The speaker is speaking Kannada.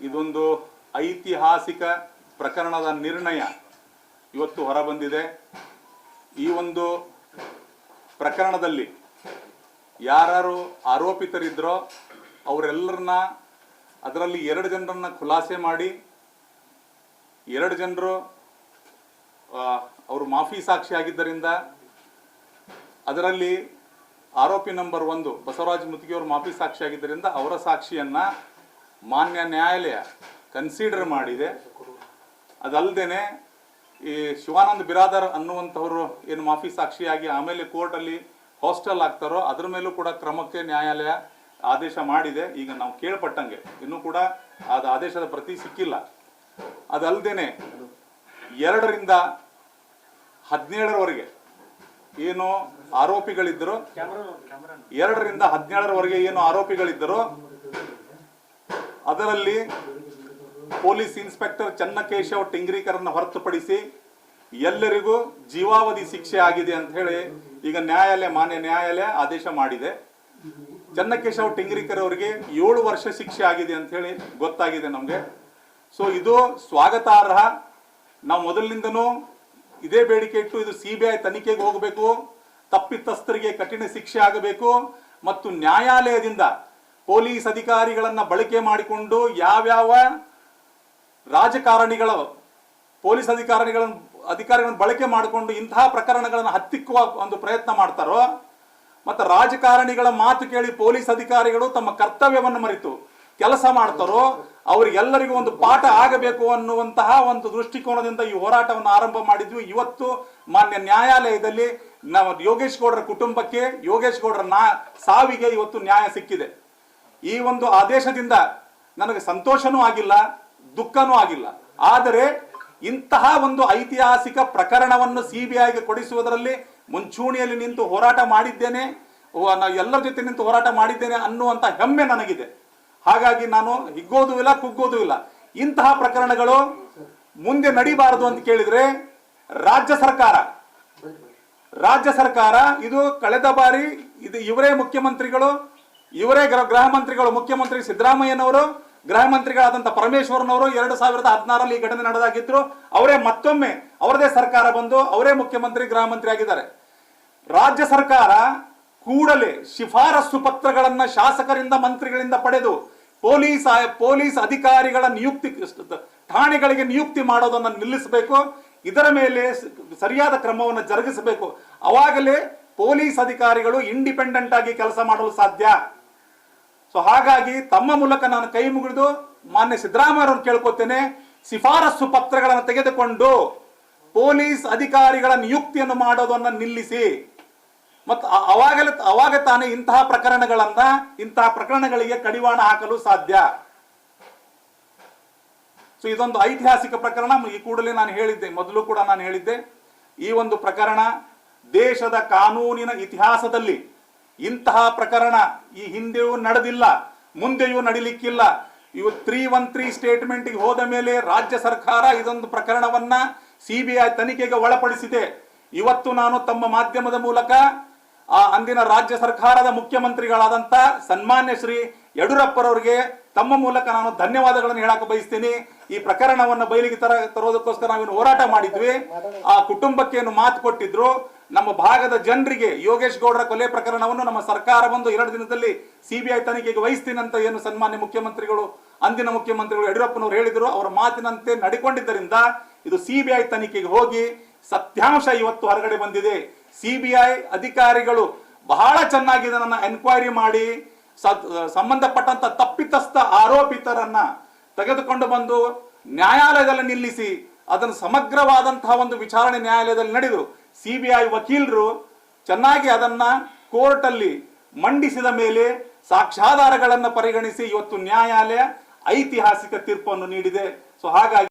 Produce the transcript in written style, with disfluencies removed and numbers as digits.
ಇದೊಂದು ಐತಿಹಾಸಿಕ ಪ್ರಕರಣದ ನಿರ್ಣಯ ಇವತ್ತು ಹೊರಬಂದಿದೆ. ಈ ಒಂದು ಪ್ರಕರಣದಲ್ಲಿ ಯಾರು ಆರೋಪಿತರಿದ್ರೋ ಅವರೆಲ್ಲರನ್ನ, ಅದರಲ್ಲಿ 2 ಜನರನ್ನ ಖುಲಾಸೆ ಮಾಡಿ 2 ಜನರು ಅವರು ಮಾಫಿ ಸಾಕ್ಷಿ ಆಗಿದ್ದರಿಂದ ಅದರಲ್ಲಿ ಆರೋಪಿ ನಂಬರ್ 1 ಬಸವರಾಜ ಮುತ್ತಿಗೆಯವರು ಮಾಫಿ ಸಾಕ್ಷಿ ಆಗಿದ್ದರಿಂದ ಅವರ ಸಾಕ್ಷಿಯನ್ನ ಮಾನ್ಯ ನ್ಯಾಯಾಲಯ ಕನ್ಸಿಡರ್ ಮಾಡಿದೆ. ಅದಲ್ಲದೆ ಈ ಶಿವಾನಂದ ಬಿರಾದರ್ ಅನ್ನುವಂಥವರು ಏನು ಮಾಫಿ ಸಾಕ್ಷಿಯಾಗಿ ಆಮೇಲೆ ಕೋರ್ಟಲ್ಲಿ ಹಾಸ್ಟೆಲ್ ಆಗ್ತಾರೋ ಅದ್ರ ಮೇಲೂ ಕೂಡ ಕ್ರಮಕ್ಕೆ ನ್ಯಾಯಾಲಯ ಆದೇಶ ಮಾಡಿದೆ. ಈಗ ನಾವು ಕೇಳ್ಪಟ್ಟಂಗೆ ಇನ್ನೂ ಕೂಡ ಅದು ಆದೇಶದ ಪ್ರತಿ ಸಿಕ್ಕಿಲ್ಲ. ಅದಲ್ಲದೆ 2 ರಿಂದ 17ರವರೆಗೆ ಏನು ಆರೋಪಿಗಳಿದ್ದರು, 2 ರಿಂದ 17ರವರೆಗೆ ಏನು ಆರೋಪಿಗಳಿದ್ದರು ಅದರಲ್ಲಿ ಪೊಲೀಸ್ ಇನ್ಸ್ಪೆಕ್ಟರ್ ಚನ್ನಕೇಶವ್ ಟಿಂಗ್ರಿಕರನ್ನು ಹೊರತುಪಡಿಸಿ ಎಲ್ಲರಿಗೂ ಜೀವಾವಧಿ ಶಿಕ್ಷೆ ಆಗಿದೆ ಅಂತ ಹೇಳಿ ಈಗ ಮಾನ್ಯ ನ್ಯಾಯಾಲಯ ಆದೇಶ ಮಾಡಿದೆ. ಚನ್ನಕೇಶವ್ ಟಿಂಗ್ರಿಕರ್ ಅವರಿಗೆ 7 ವರ್ಷ ಶಿಕ್ಷೆ ಆಗಿದೆ ಅಂತ ಹೇಳಿ ಗೊತ್ತಾಗಿದೆ ನಮಗೆ. ಸೊ ಇದು ಸ್ವಾಗತಾರ್ಹ. ನಾವು ಮೊದಲಿನಿಂದನೂ ಇದೇ ಬೇಡಿಕೆ ಇಟ್ಟು ಇದು CBI ತನಿಖೆಗೆ ಹೋಗಬೇಕು, ತಪ್ಪಿತಸ್ಥರಿಗೆ ಕಠಿಣ ಶಿಕ್ಷೆ ಆಗಬೇಕು ಮತ್ತು ನ್ಯಾಯಾಲಯದಿಂದ ಪೊಲೀಸ್ ಅಧಿಕಾರಿಗಳನ್ನ ಬಳಕೆ ಮಾಡಿಕೊಂಡು ಯಾವ್ಯಾವ ರಾಜಕಾರಣಿಗಳು ಪೊಲೀಸ್ ಅಧಿಕಾರಿಗಳನ್ನು ಬಳಕೆ ಮಾಡಿಕೊಂಡು ಇಂತಹ ಪ್ರಕರಣಗಳನ್ನು ಹತ್ತಿಕ್ಕುವ ಒಂದು ಪ್ರಯತ್ನ ಮಾಡ್ತಾರೋ ಮತ್ತು ರಾಜಕಾರಣಿಗಳ ಮಾತು ಕೇಳಿ ಪೊಲೀಸ್ ಅಧಿಕಾರಿಗಳು ತಮ್ಮ ಕರ್ತವ್ಯವನ್ನು ಮರೆತು ಕೆಲಸ ಮಾಡ್ತಾರೋ ಅವರಿಗೆಲ್ಲರಿಗೂ ಒಂದು ಪಾಠ ಆಗಬೇಕು ಅನ್ನುವಂತಹ ಒಂದು ದೃಷ್ಟಿಕೋನದಿಂದ ಈ ಹೋರಾಟವನ್ನು ಆರಂಭ ಮಾಡಿದ್ವಿ. ಇವತ್ತು ಮಾನ್ಯ ನ್ಯಾಯಾಲಯದಲ್ಲಿ ನಾವು ಯೋಗೇಶ್ ಗೌಡರ ಕುಟುಂಬಕ್ಕೆ, ಯೋಗೇಶ್ ಗೌಡರ ಸಾವಿಗೆ ಇವತ್ತು ನ್ಯಾಯ ಸಿಕ್ಕಿದೆ. ಈ ಒಂದು ಆದೇಶದಿಂದ ನನಗೆ ಸಂತೋಷನೂ ಆಗಿಲ್ಲ, ದುಃಖನೂ ಆಗಿಲ್ಲ. ಆದರೆ ಇಂತಹ ಒಂದು ಐತಿಹಾಸಿಕ ಪ್ರಕರಣವನ್ನು CBIಗೆ ಕೊಡಿಸುವುದರಲ್ಲಿ ಮುಂಚೂಣಿಯಲ್ಲಿ ನಿಂತು ಹೋರಾಟ ಮಾಡಿದ್ದೇನೆ, ಎಲ್ಲರ ಜೊತೆ ನಿಂತು ಹೋರಾಟ ಮಾಡಿದ್ದೇನೆ ಅನ್ನುವಂಥ ಹೆಮ್ಮೆ ನನಗಿದೆ. ಹಾಗಾಗಿ ನಾನು ಹಿಗ್ಗೋದು ಇಲ್ಲ, ಕುಗ್ಗೋದು ಇಲ್ಲ. ಇಂತಹ ಪ್ರಕರಣಗಳು ಮುಂದೆ ನಡಿಬಾರದು ಅಂತ ಕೇಳಿದ್ರೆ ರಾಜ್ಯ ಸರ್ಕಾರ ಇದು ಕಳೆದ ಬಾರಿ ಇದು ಇವರೇ ಮುಖ್ಯಮಂತ್ರಿಗಳು, ಇವರೇ ಗೃಹ ಮಂತ್ರಿಗಳು, ಮುಖ್ಯಮಂತ್ರಿ ಸಿದ್ದರಾಮಯ್ಯನವರು, ಗೃಹ ಮಂತ್ರಿಗಳಾದಂಥ ಪರಮೇಶ್ವರನವರು 2016ರಲ್ಲಿ ಈ ಘಟನೆ ನಡೆದಾಗಿದ್ರು. ಅವರೇ ಮತ್ತೊಮ್ಮೆ ಅವರದೇ ಸರ್ಕಾರ ಬಂದು ಅವರೇ ಮುಖ್ಯಮಂತ್ರಿ, ಗೃಹ ಮಂತ್ರಿ ಆಗಿದ್ದಾರೆ. ರಾಜ್ಯ ಸರ್ಕಾರ ಕೂಡಲೇ ಶಿಫಾರಸು ಪತ್ರಗಳನ್ನ ಶಾಸಕರಿಂದ, ಮಂತ್ರಿಗಳಿಂದ ಪಡೆದು ಪೊಲೀಸ್ ಅಧಿಕಾರಿಗಳ ನಿಯುಕ್ತಿ, ಠಾಣೆಗಳಿಗೆ ನಿಯುಕ್ತಿ ಮಾಡೋದನ್ನು ನಿಲ್ಲಿಸಬೇಕು. ಇದರ ಮೇಲೆ ಸರಿಯಾದ ಕ್ರಮವನ್ನು ಜರುಗಿಸಬೇಕು. ಅವಾಗಲೇ ಪೊಲೀಸ್ ಅಧಿಕಾರಿಗಳು ಇಂಡಿಪೆಂಡೆಂಟ್ ಆಗಿ ಕೆಲಸ ಮಾಡಲು ಸಾಧ್ಯ. ಸೊ ಹಾಗಾಗಿ ತಮ್ಮ ಮೂಲಕ ನಾನು ಕೈ ಮುಗಿದು ಮಾನ್ಯ ಸಿದ್ದರಾಮಯ್ಯರನ್ನು ಕೇಳ್ಕೊತೇನೆ, ಶಿಫಾರಸು ಪತ್ರಗಳನ್ನು ತೆಗೆದುಕೊಂಡು ಪೊಲೀಸ್ ಅಧಿಕಾರಿಗಳ ನಿಯುಕ್ತಿಯನ್ನು ಮಾಡೋದನ್ನು ನಿಲ್ಲಿಸಿ. ಮತ್ತು ಅವಾಗ ತಾನೇ ಇಂತಹ ಪ್ರಕರಣಗಳಿಗೆ ಕಡಿವಾಣ ಹಾಕಲು ಸಾಧ್ಯ. ಸೊ ಇದೊಂದು ಐತಿಹಾಸಿಕ ಪ್ರಕರಣ. ಈ ಕೂಡಲೇ ನಾನು ಹೇಳಿದ್ದೆ, ಮೊದಲು ಕೂಡ ನಾನು ಹೇಳಿದ್ದೆ, ಈ ಒಂದು ಪ್ರಕರಣ ದೇಶದ ಕಾನೂನಿನ ಇತಿಹಾಸದಲ್ಲಿ ಇಂತಹ ಪ್ರಕರಣ ಈ ಹಿಂದೆಯೂ ನಡೆದಿಲ್ಲ, ಮುಂದೆಯೂ ನಡಿಲಿಕ್ಕಿಲ್ಲ. ಇವು 313 ಸ್ಟೇಟ್ಮೆಂಟ್ಗೆ ಹೋದ ಮೇಲೆ ರಾಜ್ಯ ಸರ್ಕಾರ ಇದೊಂದು ಪ್ರಕರಣವನ್ನ CBI ತನಿಖೆಗೆ ಒಳಪಡಿಸಿದೆ. ಇವತ್ತು ನಾನು ತಮ್ಮ ಮಾಧ್ಯಮದ ಮೂಲಕ ಅಂದಿನ ರಾಜ್ಯ ಸರ್ಕಾರದ ಮುಖ್ಯಮಂತ್ರಿಗಳಾದಂಥ ಸನ್ಮಾನ್ಯ ಶ್ರೀ ಯಡಿಯೂರಪ್ಪರವರಿಗೆ ತಮ್ಮ ಮೂಲಕ ನಾನು ಧನ್ಯವಾದಗಳನ್ನು ಹೇಳಕ್ಕೆ ಬಯಸ್ತೀನಿ. ಈ ಪ್ರಕರಣವನ್ನು ಬಯಲಿಗೆ ತರೋದಕ್ಕೋಸ್ಕರ ನಾವೇನು ಹೋರಾಟ ಮಾಡಿದ್ವಿ. ಆ ಕುಟುಂಬಕ್ಕೆ ಏನು ಮಾತು ಕೊಟ್ಟಿದ್ರು, ನಮ್ಮ ಭಾಗದ ಜನರಿಗೆ ಯೋಗೇಶ್ ಗೌಡರ ಕೊಲೆ ಪ್ರಕರಣವನ್ನು ನಮ್ಮ ಸರ್ಕಾರ ಬಂದು 2 ದಿನದಲ್ಲಿ CBI ತನಿಖೆಗೆ ವಹಿಸ್ತೀನಿ ಅಂತ ಏನು ಸನ್ಮಾನ್ಯ ಮುಖ್ಯಮಂತ್ರಿಗಳು, ಅಂದಿನ ಮುಖ್ಯಮಂತ್ರಿಗಳು ಯಡಿಯೂರಪ್ಪನವರು ಹೇಳಿದ್ರು, ಅವರ ಮಾತಿನಂತೆ ನಡೆಕೊಂಡಿದ್ದರಿಂದ ಇದು CBI ತನಿಖೆಗೆ ಹೋಗಿ ಸತ್ಯಾಂಶ ಇವತ್ತು ಹೊರಗಡೆ ಬಂದಿದೆ. CBI ಅಧಿಕಾರಿಗಳು ಬಹಳ ಚೆನ್ನಾಗಿ ಇದನ್ನ ಎನ್ಕ್ವೈರಿ ಮಾಡಿ ಸಂಬಂಧಪಟ್ಟಂತ ತಪ್ಪಿತಸ್ಥ ಆರೋಪಿತರನ್ನ ತೆಗೆದುಕೊಂಡು ಬಂದು ನ್ಯಾಯಾಲಯದಲ್ಲಿ ನಿಲ್ಲಿಸಿ ಅದನ್ನು ಸಮಗ್ರವಾದಂತಹ ಒಂದು ವಿಚಾರಣೆ ನ್ಯಾಯಾಲಯದಲ್ಲಿ ನಡೆದು CBI ವಕೀಲರು ಚೆನ್ನಾಗಿ ಅದನ್ನ ಕೋರ್ಟ್ ಅಲ್ಲಿ ಮಂಡಿಸಿದ ಮೇಲೆ ಸಾಕ್ಷ್ಯಾಧಾರಗಳನ್ನು ಪರಿಗಣಿಸಿ ಇವತ್ತು ನ್ಯಾಯಾಲಯ ಐತಿಹಾಸಿಕ ತೀರ್ಪನ್ನು ನೀಡಿದೆ. ಸೊ ಹಾಗಾಗಿ